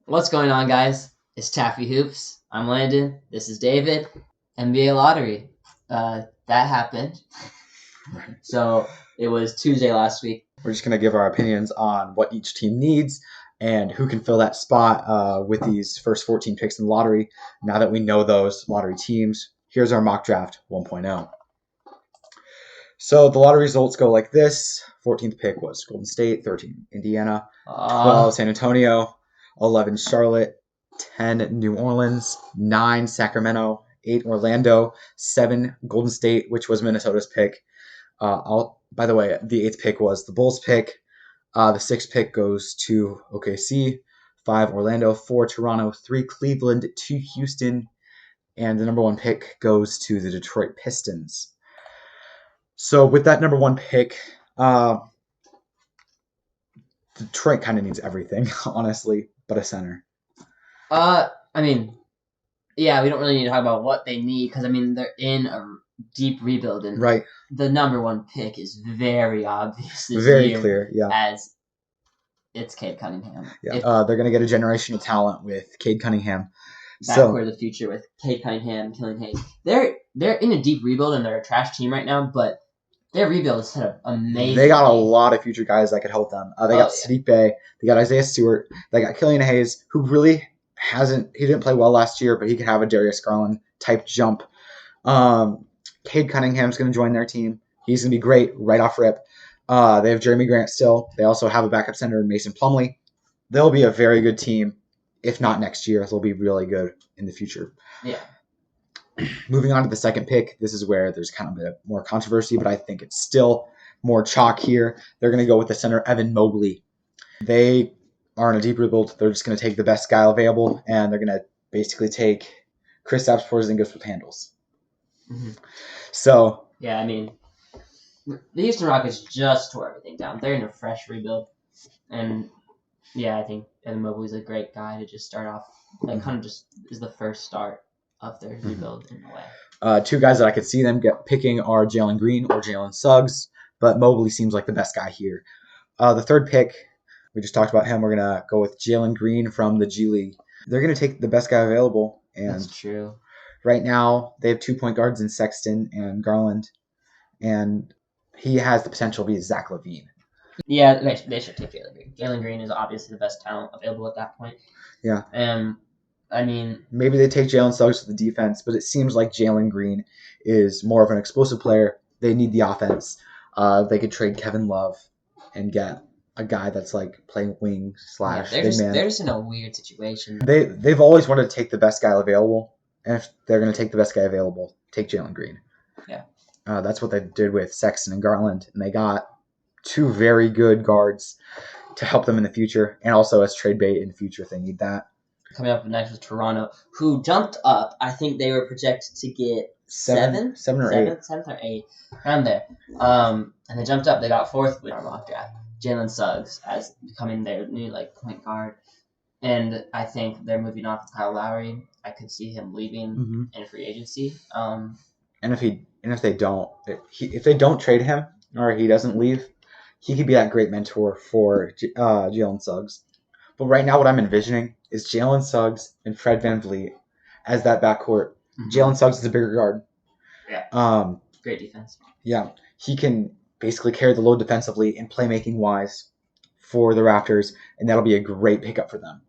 What's going on, guys? It's Taffy Hoops. I'm Landon. This is David. NBA lottery. That happened. So it was Tuesday last week. We're just going to give our opinions on what each team needs and who can fill that spot with these first 14 picks in the lottery. Now that we know those lottery teams, here's our mock draft 1.0. So the lottery results go like this. 14th pick was Golden State, 13 Indiana, 12 San Antonio, 11 Charlotte, 10 New Orleans, 9 Sacramento, 8 Orlando, 7 Golden State, which was Minnesota's pick. By the way, the 8th pick was the Bulls pick. The 6th pick goes to OKC, 5 Orlando, 4 Toronto, 3 Cleveland, 2 Houston, and the number 1 pick goes to the Detroit Pistons. So with that number 1 pick, Detroit kind of needs everything, honestly, but a center. We don't really need to talk about what they need because they're in a deep rebuild, and right. The number 1 pick is very obvious this very year, clear, yeah. As it's Cade Cunningham. Yeah, they're gonna get a generational talent with Cade Cunningham. Backcourt of the future with Cade Cunningham, Killian Hayes. They're in a deep rebuild and they're a trash team right now, but their rebuild is set up amazing. They got a lot of future guys that could help them. They got Sadiq Bey. They got Isaiah Stewart. They got Killian Hayes, who really he didn't play well last year, but he could have a Darius Garland type jump. Cade Cunningham's going to join their team. He's going to be great right off rip. They have Jeremy Grant still. They also have a backup center, Mason Plumlee. They'll be a very good team. If not next year, they'll be really good in the future. Yeah. Moving on to the 2nd pick, this is where there's kind of a bit more controversy, but I think it's still more chalk here. They're going to go with the center, Evan Mobley. They are in a deep rebuild. They're just going to take the best guy available, and they're going to basically take Kristaps Porzingis with handles. Mm-hmm. So yeah, the Houston Rockets just tore everything down. They're in a fresh rebuild, and yeah, I think Evan Mobley's a great guy to just start off. Kind of just is the first start of their rebuild in a way. 2 guys that I could see them picking are Jalen Green or Jalen Suggs, but Mobley seems like the best guy here. The 3rd pick, we just talked about him. We're going to go with Jalen Green from the G League. They're going to take the best guy available. And that's true. Right now, they have 2 point guards in Sexton and Garland, and he has the potential to be Zach LaVine. Yeah, they should take Jalen Green. Jalen Green is obviously the best talent available at that point. Yeah. Maybe they take Jalen Suggs for the defense, but it seems like Jalen Green is more of an explosive player. They need the offense. They could trade Kevin Love and get a guy that's like playing wing / they're just in a weird situation. They've always wanted to take the best guy available, and if they're going to take the best guy available, take Jalen Green. Yeah. That's what they did with Sexton and Garland, and they got 2 very good guards to help them in the future, and also as trade bait in the future if they need that. Coming up next was Toronto, who jumped up. I think they were projected to get 7 or 8, around there. And they jumped up. They got 4th with our mock draft. Jalen Suggs as becoming their new point guard, and I think they're moving off with Kyle Lowry. I could see him leaving in free agency. And if they don't trade him or he doesn't leave, he could be that great mentor for Jalen Suggs. But right now, what I'm envisioning is Jalen Suggs and Fred VanVleet as that backcourt. Mm-hmm. Jalen Suggs is a bigger guard. Yeah. Great defense. Yeah. He can basically carry the load defensively and playmaking-wise for the Raptors, and that'll be a great pickup for them.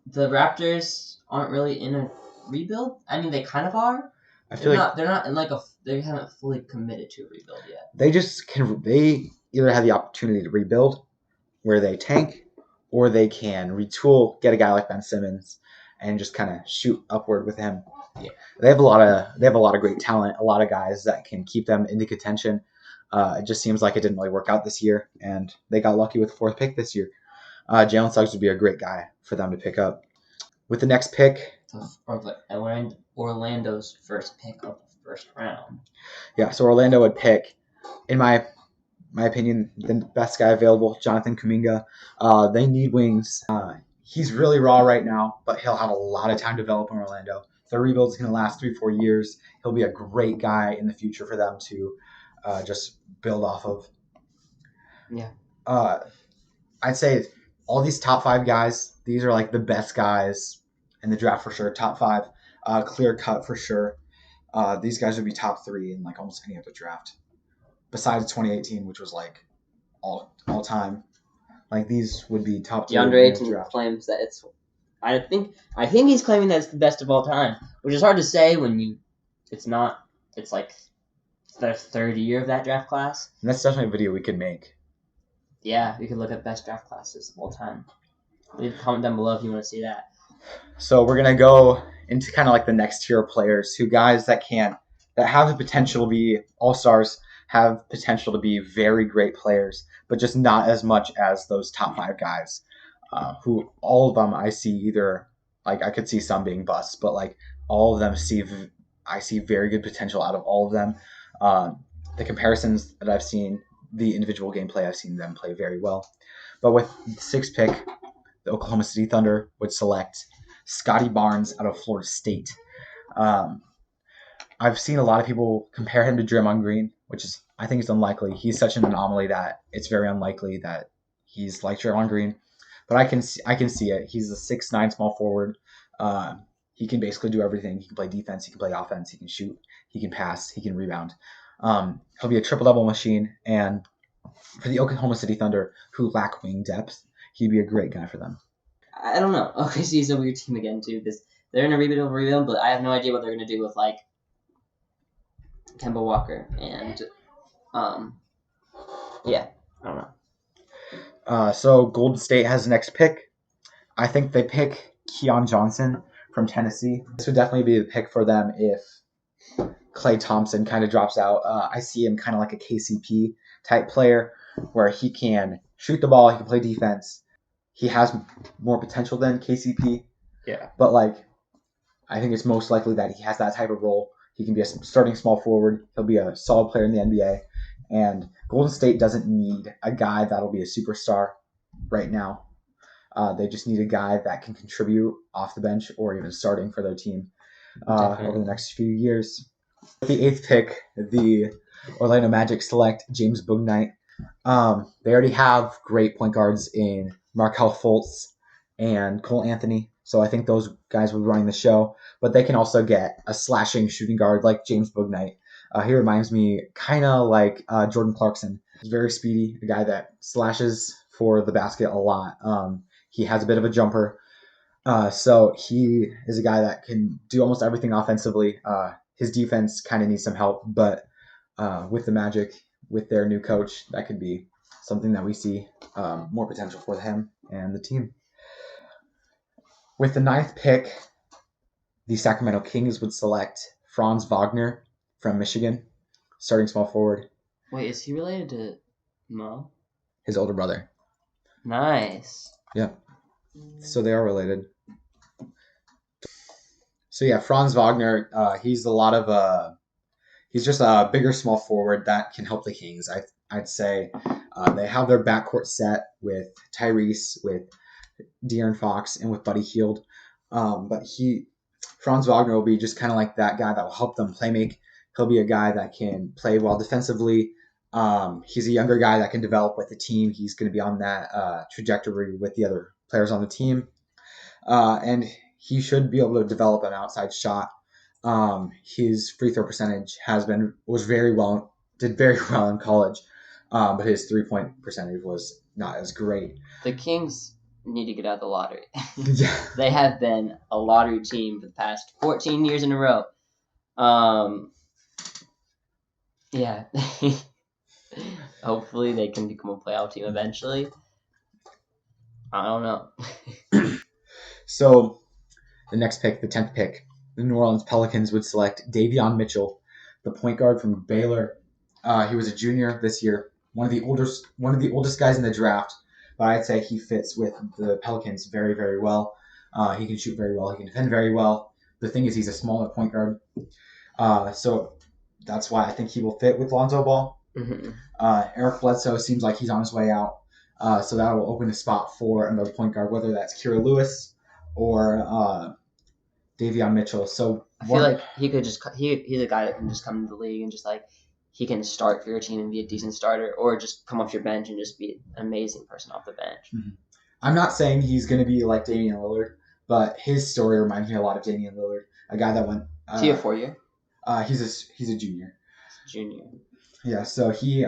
The Raptors aren't really in a rebuild. They kind of are. They're not they haven't fully committed to a rebuild yet. They either have the opportunity to rebuild, where they tank, or they can retool, get a guy like Ben Simmons, and just kind of shoot upward with him. Yeah. They have a lot of great talent, a lot of guys that can keep them into contention. It just seems like it didn't really work out this year, and they got lucky with the 4th pick this year. Jalen Suggs would be a great guy for them to pick up. With the next pick, Orlando's first pick of the 1st round. Yeah, so Orlando would pick, in my opinion, the best guy available, Jonathan Kuminga. They need wings. He's really raw right now, but he'll have a lot of time to develop in Orlando. The rebuild's going to last 3-4 years. He'll be a great guy in the future for them to just build off of. Yeah. I'd say all these top 5 guys, these are like the best guys in the draft for sure. Top 5, clear cut for sure. These guys would be top 3 in like almost any other draft, besides 2018, which was like all time. Like these would be top 3. DeAndre Ayton claims that it's. I think he's claiming that it's the best of all time, which is hard to say when it's not. It's like the third year of that draft class. And that's definitely a video we could make. Yeah, we could look at best draft classes of all time. Leave a comment down below if you want to see that. So we're gonna go into kind of like the next tier of players, guys that have the potential to be all-stars, have potential to be very great players, but just not as much as those top 5 guys. Who all of them I see either like I could see some being busts, but like all of them I see very good potential out of all of them. The comparisons that I've seen, the individual gameplay, I've seen them play very well. But with the 6th pick, the Oklahoma City Thunder would select Scotty Barnes out of Florida State. I've seen a lot of people compare him to Draymond Green, which is I think it's unlikely. He's such an anomaly that it's very unlikely that he's like Draymond Green. But I can see it. He's a 6'9" small forward. He can basically do everything. He can play defense. He can play offense. He can shoot. He can pass. He can rebound. He'll be a triple-double machine. And for the Oklahoma City Thunder, who lack wing depth, he'd be a great guy for them. I don't know. OKC is a weird team again, too, because they're in a rebuild, but I have no idea what they're going to do with, like, Kemba Walker. And, yeah, I don't know. So Golden State has the next pick. I think they pick Keon Johnson from Tennessee. This would definitely be the pick for them if Klay Thompson kind of drops out. I see him kind of like a KCP type player where he can shoot the ball, he can play defense. He has more potential than KCP. Yeah. But like, I think it's most likely that he has that type of role. He can be a starting small forward. He'll be a solid player in the NBA. And Golden State doesn't need a guy that'll be a superstar right now. They just need a guy that can contribute off the bench or even starting for their team over the next few years. With the 8th pick, the Orlando Magic select James Bouknight. They already have great point guards in Markelle Fultz and Cole Anthony. So I think those guys will be running the show. But they can also get a slashing shooting guard like James Bouknight. He reminds me kind of like Jordan Clarkson. He's very speedy, a guy that slashes for the basket a lot. He has a bit of a jumper. So he is a guy that can do almost everything offensively. His defense kind of needs some help. But with the Magic, with their new coach, that could be something that we see more potential for him and the team. With the 9th pick, the Sacramento Kings would select Franz Wagner from Michigan, starting small forward. Wait, is he related to Mo? His older brother. Nice. Yeah. So they are related. So yeah, Franz Wagner, he's just a bigger small forward that can help the Kings. I'd say they have their backcourt set with Tyrese, with De'Aaron Fox, and with Buddy Hield. But Franz Wagner will be just kind of like that guy that will help them play make. He'll be a guy that can play well defensively. He's a younger guy that can develop with the team. He's going to be on that trajectory with the other players on the team. And he should be able to develop an outside shot. His free throw percentage did very well in college, but his 3-point percentage was not as great. The Kings need to get out of the lottery. Yeah. They have been a lottery team for the past 14 years in a row. Yeah. Hopefully they can become a playoff team eventually. I don't know. So the next pick, the 10th pick, the New Orleans Pelicans would select Davion Mitchell, the point guard from Baylor. He was a junior this year, one of the oldest guys in the draft, but I'd say he fits with the Pelicans very, very well. He can shoot very well. He can defend very well. The thing is, he's a smaller point guard, so that's why I think he will fit with Lonzo Ball. Mm-hmm. Eric Bledsoe seems like he's on his way out, so that will open a spot for another point guard, whether that's Kira Lewis or Davion Mitchell. So I feel like he could just he's a guy that can just come into the league and just like he can start for your team and be a decent starter, or just come off your bench and just be an amazing person off the bench. Mm-hmm. I'm not saying he's going to be like Damian Lillard, but his story reminds me a lot of Damian Lillard, a guy that went. Is he a 4-year? He's a junior. Junior. Yeah, so he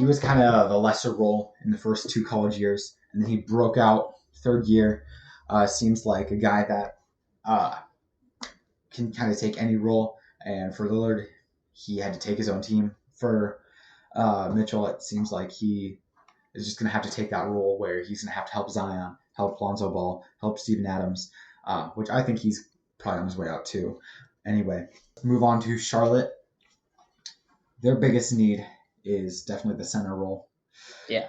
was kind of a lesser role in the first 2 college years, and then he broke out 3rd year. Seems like a guy that can kind of take any role, and for Lillard, he had to take his own team. For Mitchell, it seems like he is just going to have to take that role where he's going to have to help Zion, help Lonzo Ball, help Steven Adams, which I think he's probably on his way out too. Anyway, move on to Charlotte. Their biggest need is definitely the center role. Yeah,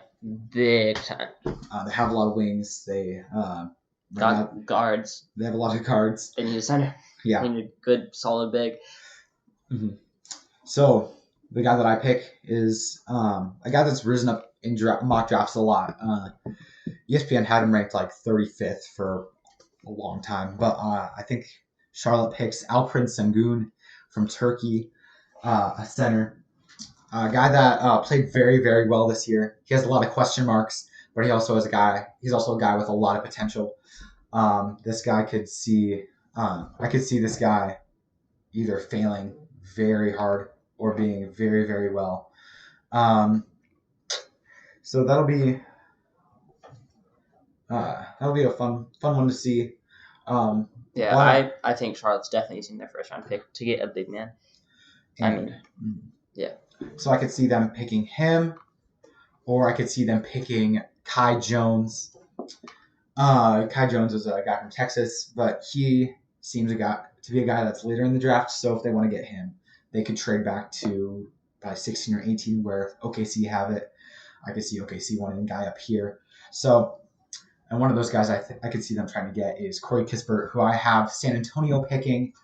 big time. They have a lot of wings. They got guards. They have a lot of guards. They need a center. Yeah. They need a good, solid big. Mm-hmm. So the guy that I pick is a guy that's risen up in mock drafts a lot. ESPN had him ranked like 35th for a long time, but I think Charlotte picks Alperen Sengun from Turkey, a center. A guy that played very, very well this year. He has a lot of question marks, but he also is a guy. He's also a guy with a lot of potential. This guy could see. I could see this guy either failing very hard or being very, very well. So that'll be a fun one to see. I think Charlotte's definitely using their first round pick to get a big man. Yeah. So I could see them picking him, or I could see them picking Kai Jones. Kai Jones is a guy from Texas, but he seems to be a guy that's later in the draft. So if they want to get him, they could trade back to probably 16 or 18, where OKC have it. I could see OKC wanting a guy up here. So, and one of those guys I could see them trying to get is Corey Kispert, who I have San Antonio picking.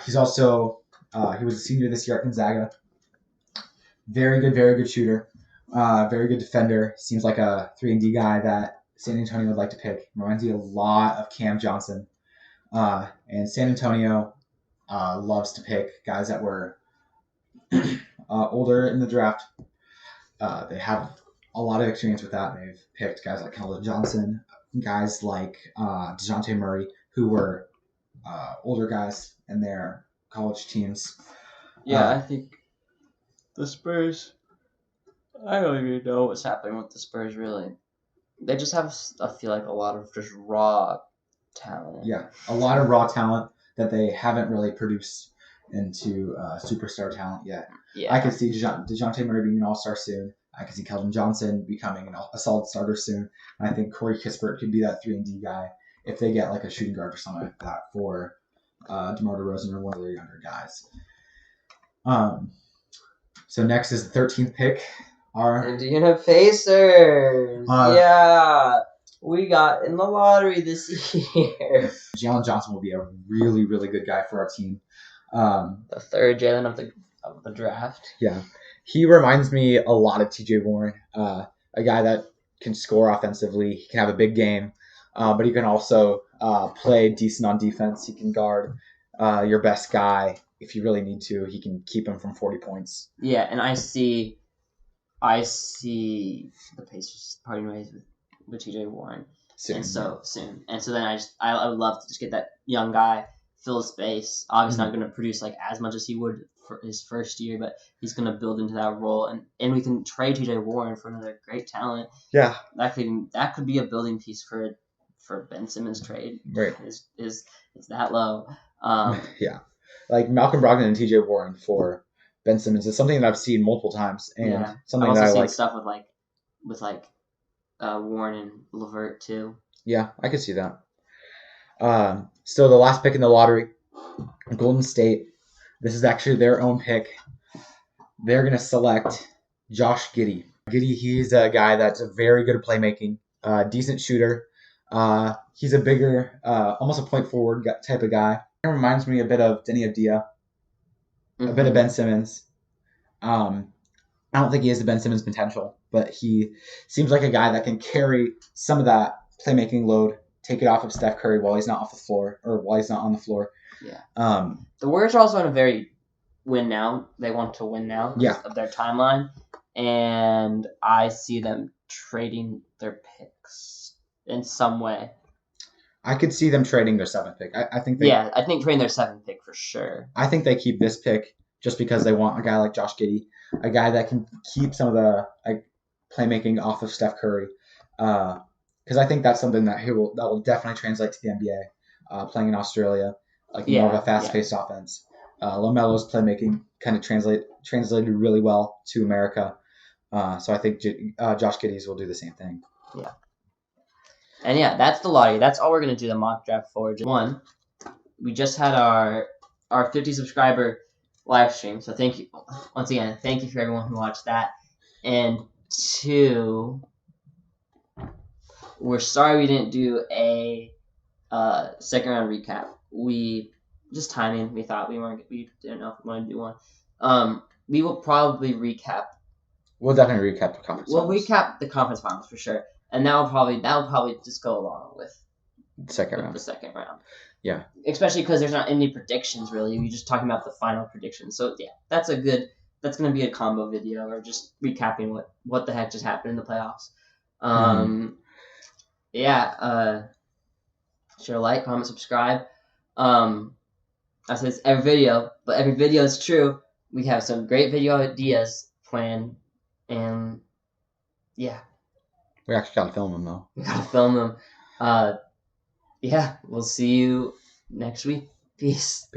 He's also he was a senior this year at Gonzaga. Very good shooter. Very good defender. Seems like a 3-and-D guy that San Antonio would like to pick. Reminds me a lot of Cam Johnson. And San Antonio loves to pick guys that were older in the draft. They have a lot of experience with that. They've picked guys like Keldon Johnson, guys like DeJounte Murray, who were older guys in their college teams. Yeah, I think the Spurs, I don't even know what's happening with the Spurs, really. They just have, I feel like, a lot of just raw talent. Yeah, a lot of raw talent that they haven't really produced into superstar talent yet. Yeah. I could see DeJounte Murray being an all-star soon. I could see Keldon Johnson becoming a solid starter soon. And I think Corey Kispert could be that 3-and-D guy if they get like a shooting guard or something like that for DeMar DeRozan or one of their younger guys. So next is the 13th pick. Our Indiana Pacers. We got in the lottery this year. Jalen Johnson will be a really, really good guy for our team. The third Jalen of the draft. Yeah. He reminds me a lot of TJ Warren, a guy that can score offensively. He can have a big game, but he can also play decent on defense. He can guard your best guy if you really need to. He can keep him from 40 points. Yeah, and I see the Pacers parting ways with TJ Warren soon. And so then I would love to just get that young guy, fill his space. Obviously not going to produce like as much as he would for his first year, but he's going to build into that role, and we can trade TJ Warren for another great talent. Yeah, that could be a building piece for Ben Simmons trade. Right, is that low? Yeah, like Malcolm Brogdon and TJ Warren for Ben Simmons is something that I've seen multiple times, and something I've that I also like. Seen stuff with Warren and LeVert too. Yeah, I could see that. So the last pick in the lottery, Golden State. This is actually their own pick. They're going to select Josh Giddey. Giddey, he's a guy that's very good at playmaking, decent shooter. He's a bigger, almost a point forward type of guy. It reminds me a bit of Denny Avdia, a bit of Ben Simmons. I don't think he has the Ben Simmons potential, but he seems like a guy that can carry some of that playmaking load, take it off of Steph Curry while he's not on the floor. Yeah. The Warriors are also on a very win now. They want to win now. Yeah. Of their timeline. and I see them trading their picks in some way. I could see them trading their 7th pick. I think I think trading their 7th pick for sure. I think they keep this pick just because they want a guy like Josh Giddey, a guy that can keep some of the playmaking off of Steph Curry. Because I think that's something that will definitely translate to the NBA. Playing in Australia, more of a fast-paced offense. LaMelo's playmaking kind of translated really well to America. So I think Josh Giddey's will do the same thing. Yeah. And that's the lottery. That's all we're going to do the mock draft for. One, we just had our 50 subscriber live stream. So thank you once again. Thank you for everyone who watched that. And 2, we're sorry we didn't do a second round recap. We just timing. We thought we didn't know if we wanted to do one. We will probably recap. We'll definitely recap the conference. We'll recap the conference finals for sure, and that will probably just go along with the second round. Yeah. Especially because there's not any predictions really. We're just talking about the final predictions. So that's going to be a combo video or just recapping what the heck just happened in the playoffs. Share, like, comment, subscribe. I say this every video, but every video is true. We have some great video ideas planned, and we actually gotta film them though. We gotta film them. We'll see you next week. Peace.